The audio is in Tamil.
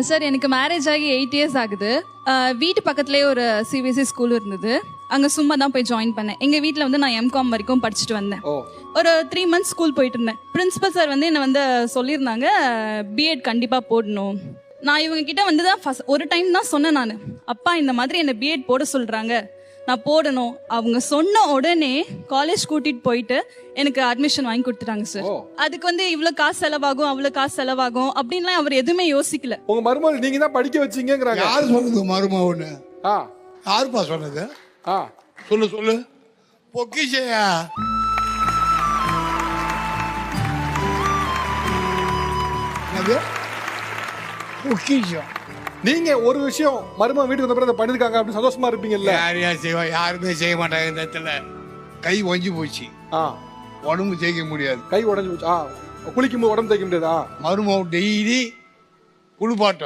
சார் எனக்கு மேரேஜ் ஆகி 8 இயர்ஸ் ஆகுது. வீட்டு பக்கத்துலேயே ஒரு சிபிஎஸ்சி ஸ்கூல் இருந்தது. அங்கே சும்மா தான் போய் ஜாயின் பண்ணேன். எங்கள் வீட்டில் வந்து நான் எம்காம் வரைக்கும் படிச்சுட்டு வந்தேன். ஒரு 3 months ஸ்கூல் போயிட்டு இருந்தேன். பிரின்சிபல் சார் வந்து என்னை வந்து சொல்லியிருந்தாங்க, பிஎட் கண்டிப்பாக போடணும். நான் இவங்க கிட்ட வந்து தான் ஒரு டைம் தான் சொன்னேன். நான் அப்பா இந்த மாதிரி என்னை பிஎட் போட சொல்கிறாங்க, நான் போடணும். அவங்க சொன்ன உடனே காலேஜ் கூட்டிட்டு போயிட்டு எனக்கு அட்மிஷன் வாங்கி கொடுத்துட்டாங்க சார். அதுக்கு வந்து இவ்வளவு காசு செலவாகும், அவ்வளவு காசு செலவாகும் அப்படின்லாம் அவர் எதுவுமே யோசிக்கல. உங்க மருமகள் நீங்க தான் படிக்க வச்சீங்கங்கறாங்க. யார் சொன்னது மருமகன்னு? யாருப்பா சொன்னது? சொல்லு பொக்கிஷையா? பொக்கிஷம். நீங்க ஒரு விஷயம் மருமகன் வீட்டுக்கு வந்த பிறகு பண்ணிருக்காங்க அப்படின்னு சந்தோஷமா இருப்பீங்கல்ல? யார் செய்வா? யாருமே செய்ய மாட்டாங்க. இந்த இடத்துல கை ஒஞ்சி போச்சு. உடம்பு தேய்க்க முடியாது. கை உடஞ்சு போச்சு. குளிக்கும் போது உடம்பு தேய்க்க முடியாதா? மருமகன் டெய்லி குளிப்பாட்டம்.